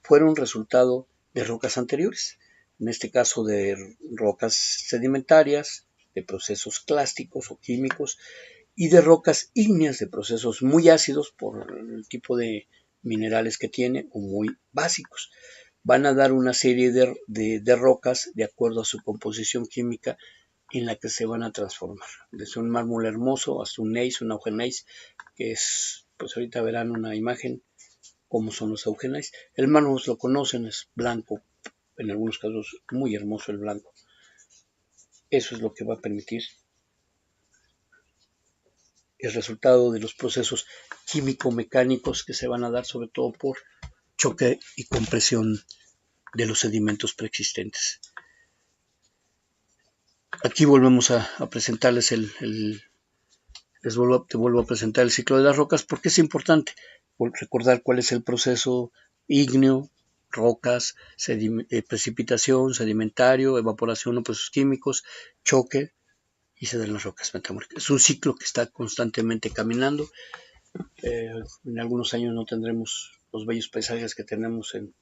fueron resultado de rocas anteriores. En este caso de rocas sedimentarias, de procesos clásticos o químicos, y de rocas ígneas, de procesos muy ácidos por el tipo de minerales que tiene o muy básicos. Van a dar una serie de rocas de acuerdo a su composición química en la que se van a transformar. Desde un mármol hermoso hasta un gneiss, un augenais, que es, pues ahorita verán una imagen cómo son los augenais. El mármol lo conocen, es blanco, en algunos casos muy hermoso el blanco. Eso es lo que va a permitir el resultado de los procesos químico-mecánicos que se van a dar, sobre todo por choque y compresión de los sedimentos preexistentes. Aquí volvemos a presentarles te vuelvo a presentar el ciclo de las rocas porque es importante recordar cuál es el proceso ígneo, rocas, precipitación, sedimentario, evaporación o procesos químicos, choque y se dan las rocas metamórficas. Es un ciclo que está constantemente caminando. En algunos años no tendremos los bellos paisajes que tenemos en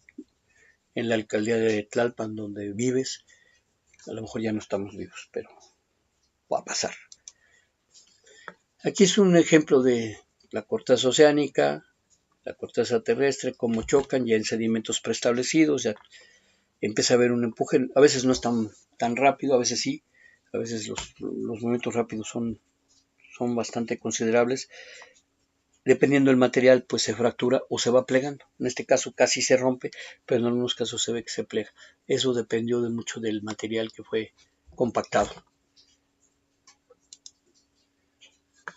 la alcaldía de Tlalpan, donde vives. A lo mejor ya no estamos vivos, pero va a pasar. Aquí es un ejemplo de la corteza oceánica, la corteza terrestre, cómo chocan ya en sedimentos preestablecidos, ya empieza a haber un empuje. A veces no es tan rápido, a veces sí, a veces los movimientos rápidos son bastante considerables. Dependiendo del material, pues se fractura o se va plegando. En este caso casi se rompe, pero en algunos casos se ve que se plega. Eso dependió de mucho del material que fue compactado.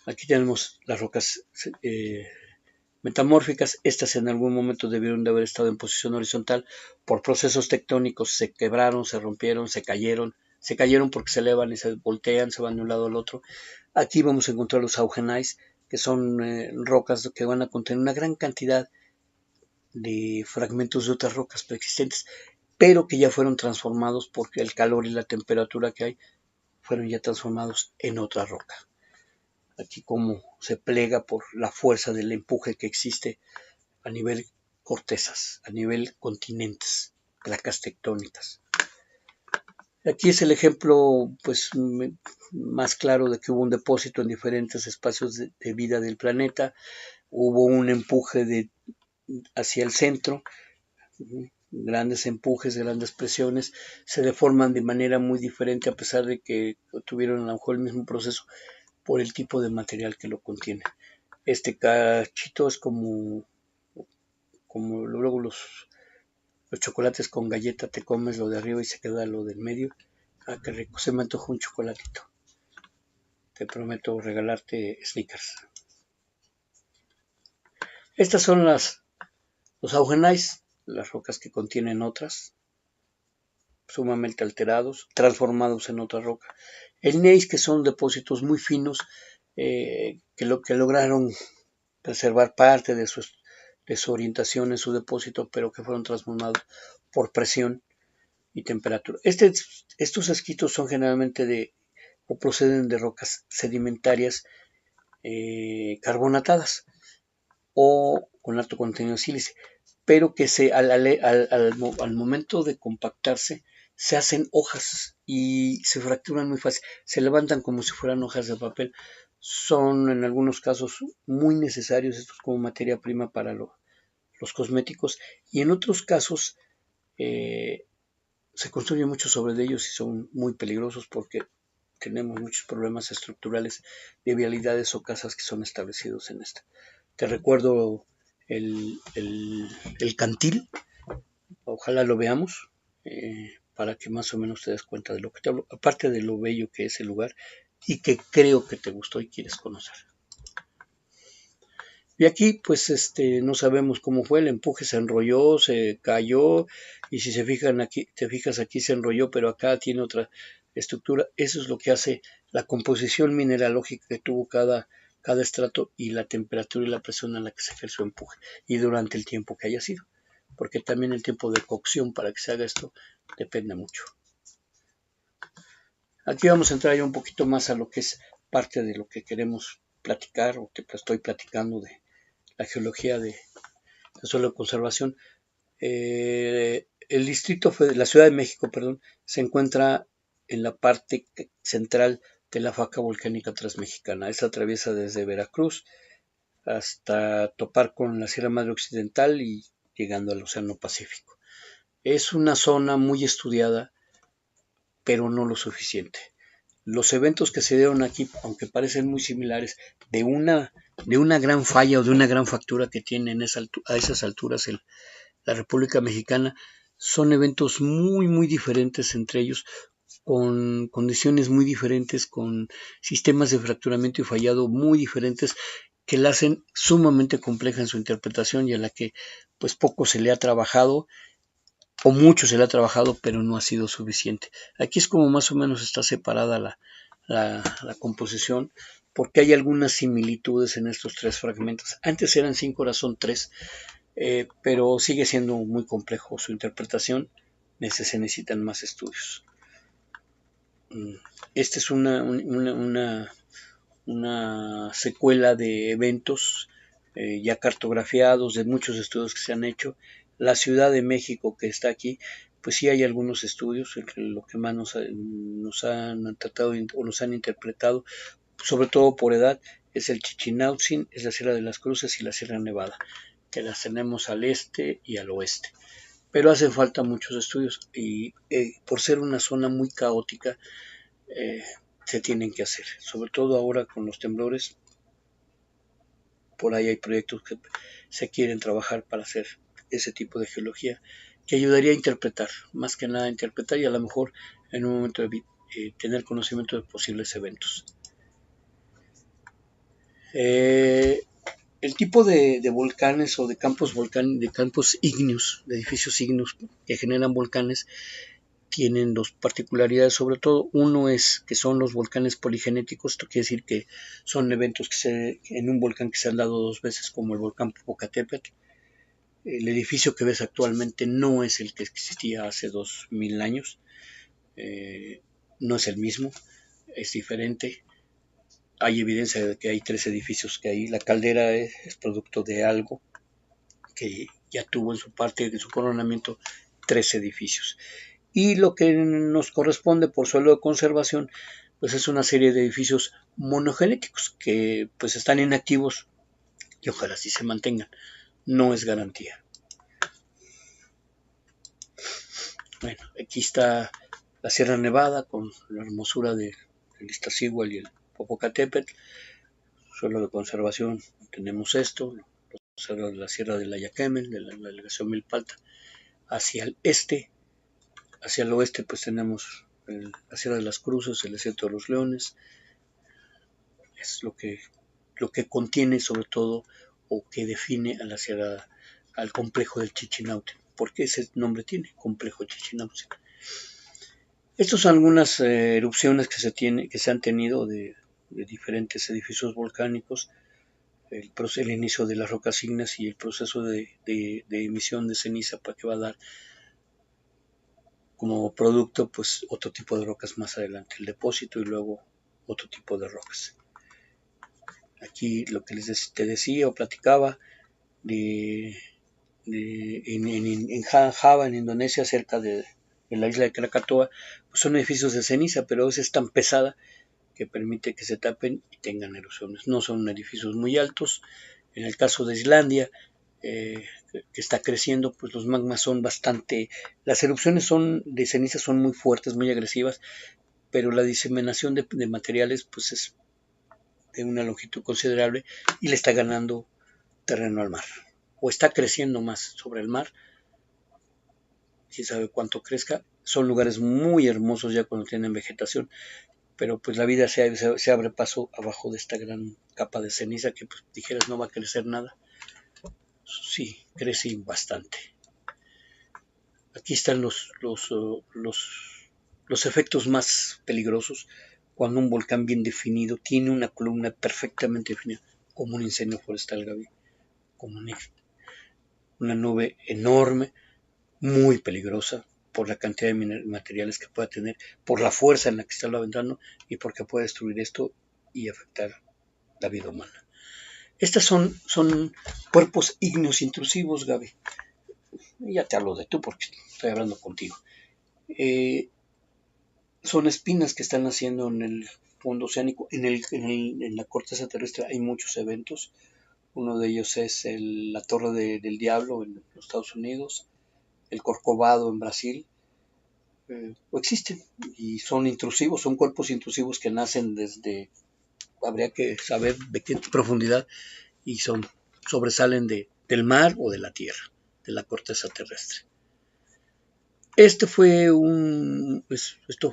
Aquí tenemos las rocas metamórficas. Estas en algún momento debieron de haber estado en posición horizontal. Por procesos tectónicos se quebraron, se rompieron, se cayeron. Se cayeron porque se elevan y se voltean, se van de un lado al otro. Aquí vamos a encontrar los augenais, que son rocas que van a contener una gran cantidad de fragmentos de otras rocas preexistentes, pero que ya fueron transformados porque el calor y la temperatura que hay fueron ya transformados en otra roca. Aquí como se plega por la fuerza del empuje que existe a nivel cortezas, a nivel continentes, placas tectónicas. Aquí es el ejemplo pues más claro de que hubo un depósito en diferentes espacios de vida del planeta, hubo un empuje hacia el centro, grandes empujes, grandes presiones, se deforman de manera muy diferente a pesar de que tuvieron a lo mejor el mismo proceso por el tipo de material que lo contiene. Este cachito es como luego los chocolates con galleta, te comes lo de arriba y se queda lo del medio. Ah, qué rico, se me antojó un chocolatito. Te prometo regalarte Snickers. Estas son los augenais, las rocas que contienen otras. sumamente alterados, transformados en otra roca. El gneiss, que son depósitos muy finos que lograron preservar parte de su orientación en su depósito, pero que fueron transformados por presión y temperatura. Estos esquistos son generalmente o proceden de rocas sedimentarias carbonatadas o con alto contenido de sílice, pero que al momento de compactarse se hacen hojas y se fracturan muy fácil, se levantan como si fueran hojas de papel. Son en algunos casos muy necesarios estos como materia prima para los cosméticos, y en otros casos se construye mucho sobre ellos y son muy peligrosos porque tenemos muchos problemas estructurales de vialidades o casas que son establecidos en esta. Te recuerdo el cantil, ojalá lo veamos, para que más o menos te des cuenta de lo que te hablo, aparte de lo bello que es el lugar y que creo que te gustó y quieres conocer. Y aquí pues no sabemos cómo fue, el empuje se enrolló, se cayó, y si te fijas aquí se enrolló, pero acá tiene otra estructura. Eso es lo que hace la composición mineralógica que tuvo cada estrato y la temperatura y la presión a la que se ejerció el empuje y durante el tiempo que haya sido, porque también el tiempo de cocción para que se haga esto depende mucho. Aquí vamos a entrar ya un poquito más a lo que es parte de lo que queremos platicar o que estoy platicando de la geología de suelo de conservación. El distrito la Ciudad de México, perdón, se encuentra en la parte central de la faja volcánica transmexicana. Esta atraviesa desde Veracruz hasta topar con la Sierra Madre Occidental y llegando al Océano Pacífico. Es una zona muy estudiada, pero no lo suficiente. Los eventos que se dieron aquí, aunque parecen muy similares, de una gran falla o de una gran fractura que tiene a esas alturas la República Mexicana, son eventos muy, muy diferentes entre ellos, con condiciones muy diferentes, con sistemas de fracturamiento y fallado muy diferentes, que la hacen sumamente compleja en su interpretación y a la que pues poco se le ha trabajado o mucho se le ha trabajado, pero no ha sido suficiente. Aquí es como más o menos está separada la composición, porque hay algunas similitudes en estos tres fragmentos. Antes eran 5, ahora son 3, pero sigue siendo muy complejo su interpretación. Se necesitan más estudios. Esta es una secuela de eventos ya cartografiados, de muchos estudios que se han hecho. La Ciudad de México, que está aquí, pues sí hay algunos estudios, lo que más nos han tratado o nos han interpretado, sobre todo por edad, es el Chichinautzin, es la Sierra de las Cruces y la Sierra Nevada, que las tenemos al este y al oeste. Pero hacen falta muchos estudios y por ser una zona muy caótica, se tienen que hacer, sobre todo ahora con los temblores. Por ahí hay proyectos que se quieren trabajar para hacer ese tipo de geología que ayudaría a interpretar, más que nada a interpretar y a lo mejor en un momento tener conocimiento de posibles eventos. El tipo de volcanes o de campos ígneos, de edificios ígneos que generan volcanes, tienen dos particularidades, sobre todo uno es que son los volcanes poligenéticos. Esto quiere decir que son eventos en un volcán que se han dado 2 veces, como el volcán Popocatépetl. El edificio que ves actualmente no es el que existía hace 2000 años, no es el mismo, es diferente. Hay evidencia de que hay 3 edificios que hay. La caldera es producto de algo que ya tuvo en su coronamiento 3 edificios. Y lo que nos corresponde por suelo de conservación, pues es una serie de edificios monogenéticos que pues están inactivos y ojalá así se mantengan. No es garantía. Bueno, aquí está la Sierra Nevada con la hermosura del Iztaccíhuatl y el Popocatépetl. Suelo de conservación, tenemos esto, la Sierra de la Yaquemel, de la delegación Milpalta. Hacia el este, hacia el oeste, pues tenemos la Sierra de las Cruces, el desierto de los Leones. Es lo que contiene sobre todo o que define a la al complejo del Chichinautzin. ¿Por qué ese nombre tiene? Complejo Chichinautzin. Estas son algunas erupciones que se han tenido de diferentes edificios volcánicos, el inicio de las rocas ígneas y el proceso de emisión de ceniza para que va a dar como producto pues otro tipo de rocas más adelante, el depósito y luego otro tipo de rocas. Aquí lo que te decía o platicaba en Java, en Indonesia, cerca de la isla de Krakatoa, pues son edificios de ceniza, pero a veces es tan pesada que permite que se tapen y tengan erupciones. No son edificios muy altos. En el caso de Islandia, que está creciendo, pues los magmas son bastante, las erupciones son de ceniza son muy fuertes, muy agresivas, pero la diseminación de materiales pues es de una longitud considerable y le está ganando terreno al mar, o está creciendo más sobre el mar, quién sabe cuánto crezca. Son lugares muy hermosos ya cuando tienen vegetación, pero pues la vida se abre paso abajo de esta gran capa de ceniza que pues dijeras no va a crecer nada. Sí, crece bastante. Aquí están los efectos más peligrosos cuando un volcán bien definido tiene una columna perfectamente definida, como un incendio forestal, Gaby, como una nube enorme, muy peligrosa por la cantidad de materiales que pueda tener, por la fuerza en la que está aventando y porque puede destruir esto y afectar la vida humana. Estas son cuerpos ígneos intrusivos, Gaby. Ya te hablo de tú porque estoy hablando contigo. Son espinas que están haciendo en el fondo oceánico. En la corteza terrestre hay muchos eventos. Uno de ellos es la Torre del Diablo en los Estados Unidos, el Corcovado en Brasil. Existen y son intrusivos, son cuerpos intrusivos que nacen desde, habría que saber de qué profundidad, y sobresalen del mar o de la tierra, de la corteza terrestre. Este fue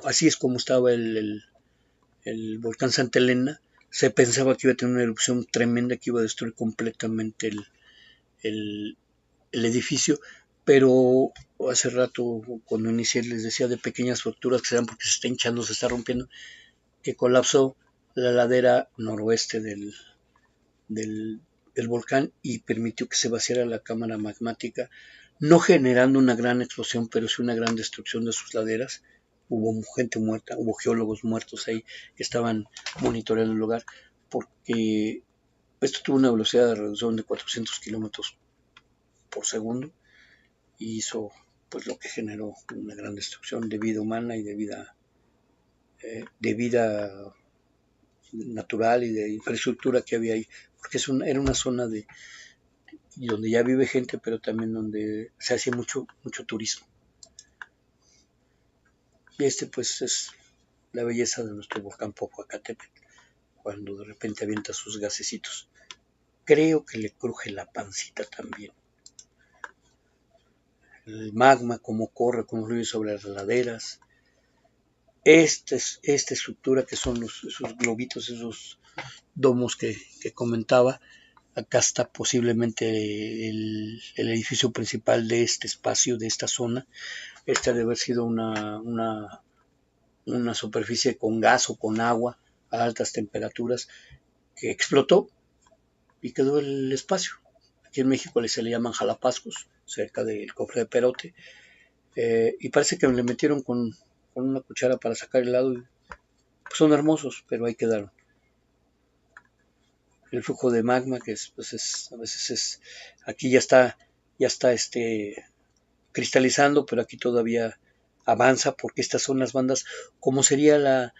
así es como estaba el volcán Santa Elena. Se pensaba que iba a tener una erupción tremenda que iba a destruir completamente el, el edificio, pero hace rato cuando inicié les decía de pequeñas fracturas que se dan porque se está hinchando, se está rompiendo, que colapsó la ladera noroeste del volcán y permitió que se vaciara la cámara magmática, no generando una gran explosión, pero sí una gran destrucción de sus laderas. Hubo gente muerta, hubo geólogos muertos ahí que estaban monitoreando el lugar, porque esto tuvo una velocidad de reducción de 400 kilómetros por segundo y hizo pues lo que generó una gran destrucción de vida humana y de vida natural y de infraestructura que había ahí, porque era una zona donde ya vive gente, pero también donde se hace mucho turismo. Y pues es la belleza de nuestro volcán Popocatépetl, cuando de repente avienta sus gasecitos. Creo que le cruje la pancita también. El magma, cómo corre, cómo fluye sobre las laderas. Esta estructura que son esos globitos, esos domos que comentaba. Acá está posiblemente el edificio principal de este espacio, de esta zona. Esta debe haber sido una superficie con gas o con agua a altas temperaturas que explotó y quedó el espacio. Aquí en México se le llaman jalapascos, cerca del cofre de Perote, y parece que le metieron con una cuchara para sacar el helado. Pues son hermosos, pero ahí quedaron. El flujo de magma que a veces aquí ya está cristalizando, pero aquí todavía avanza porque estas son las bandas, como sería las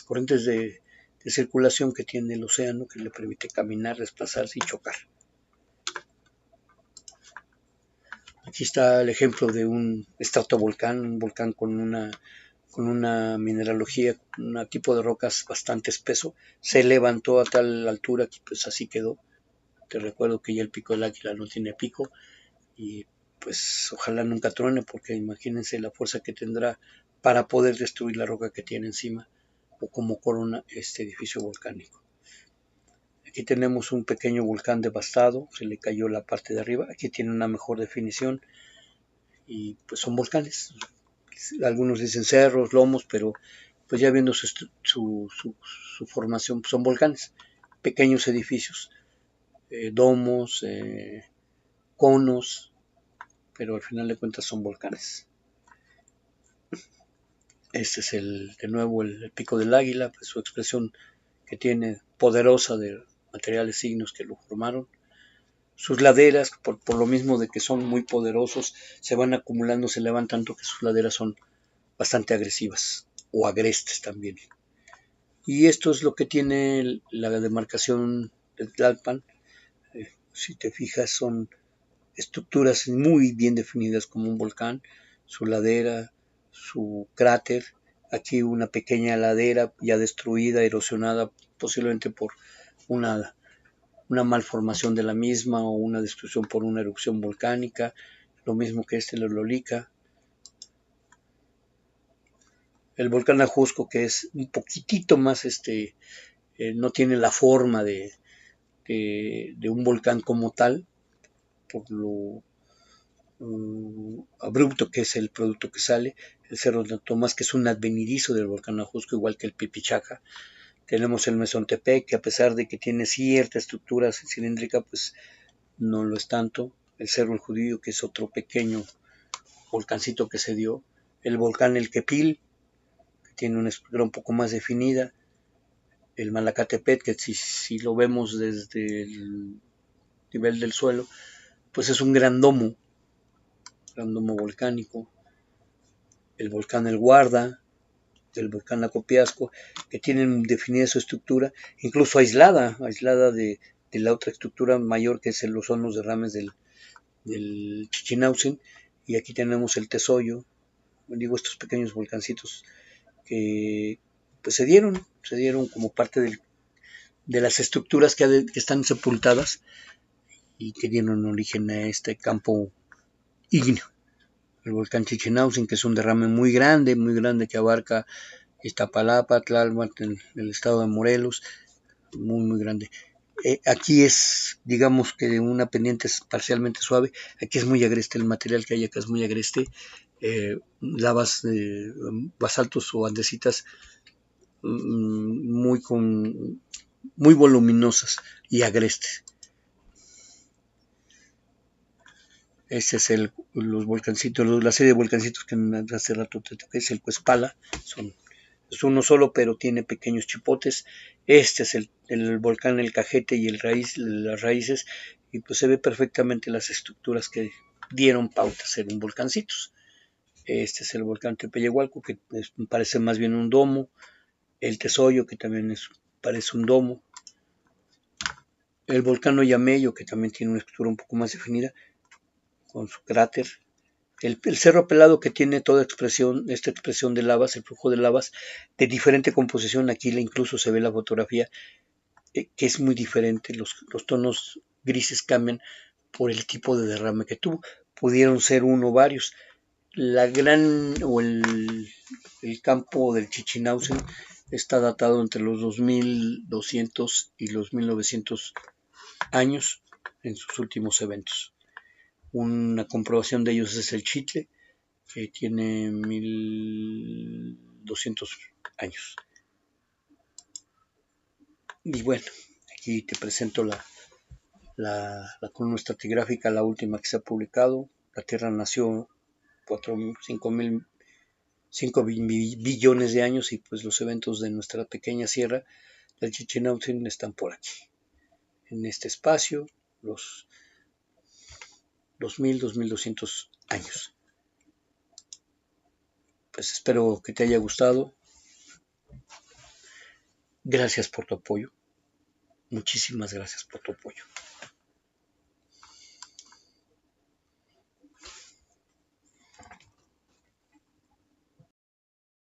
corrientes de circulación que tiene el océano, que le permite caminar, desplazarse y chocar. Aquí está el ejemplo de un estratovolcán, un volcán con una mineralogía, un tipo de rocas bastante espeso. Se levantó a tal altura que pues así quedó. Te recuerdo que ya el pico del Águila no tiene pico y pues ojalá nunca truene, porque imagínense la fuerza que tendrá para poder destruir la roca que tiene encima o como corona este edificio volcánico. Aquí tenemos un pequeño volcán devastado, se le cayó la parte de arriba. Aquí tiene una mejor definición y pues son volcanes. algunos dicen cerros, lomos, pero pues ya viendo su formación, pues son volcanes, pequeños edificios, domos, conos, pero al final de cuentas son volcanes. Este es de nuevo el pico del Águila, pues su expresión que tiene poderosa de materiales signos que lo formaron. Sus laderas, por lo mismo de que son muy poderosos, se van acumulando, se elevan tanto que sus laderas son bastante agresivas o agrestes también. Y esto es lo que tiene la demarcación de Tlalpan. Si te fijas, son estructuras muy bien definidas como un volcán, su ladera, su cráter, aquí una pequeña ladera ya destruida, erosionada posiblemente por una malformación de la misma o una destrucción por una erupción volcánica, lo mismo que el Ololica. El volcán Ajusco, que es un poquitito más, no tiene la forma de un volcán como tal, por lo abrupto que es el producto que sale. El Cerro de Tomás, que es un advenedizo del volcán Ajusco, igual que el Pipichaca. Tenemos el Mesontepec, que a pesar de que tiene cierta estructura cilíndrica, pues no lo es tanto. El Cerro El Judío, que es otro pequeño volcancito que se dio. El volcán El Quepil, que tiene una estructura un poco más definida. El Malacatepet, que si lo vemos desde el nivel del suelo, pues es un gran domo volcánico. El volcán El Guarda, el volcán Acopiasco, que tienen definida su estructura, incluso aislada de la otra estructura mayor que son los derrames del Chichinautzin. Y aquí tenemos el Tesoyo, estos pequeños volcancitos que pues se dieron como parte de las estructuras que están sepultadas y que dieron origen a este campo ígneo. El volcán Chichinautzin, que es un derrame muy grande que abarca Iztapalapa, Tlalpan, el estado de Morelos, muy grande. Aquí es, digamos que de una pendiente parcialmente suave, aquí es muy agreste, el material que hay acá es muy agreste, lavas, basaltos o andesitas muy voluminosas y agrestes. Este es los volcancitos, la serie de volcancitos que hace rato te toqué, es el Cuespala, es uno solo pero tiene pequeños chipotes. Este es el volcán El Cajete y las raíces, y pues se ve perfectamente las estructuras que dieron pauta a ser un volcancitos. Este es el volcán Tepeyagualco, que parece más bien un domo. El Tesoyo, que también parece un domo. El volcán Oyameyo, que también tiene una estructura un poco más definida, con su cráter. El Cerro Pelado, que tiene esta expresión de lavas, el flujo de lavas de diferente composición. Aquí incluso se ve la fotografía, que es muy diferente. Los tonos grises cambian por el tipo de derrame que tuvo. Pudieron ser uno o varios. El campo del Chichinautzin está datado entre los 2200 y los 1900 años en sus últimos eventos. Una comprobación de ellos es el Chitle, que tiene 1200 años. Y bueno, aquí te presento la columna estratigráfica, la última que se ha publicado. La Tierra nació 5 billones de años, y pues los eventos de nuestra pequeña sierra del Chichinautzin están por aquí, en este espacio, los 2200 años. Pues espero que te haya gustado. Gracias por tu apoyo. Muchísimas gracias por tu apoyo.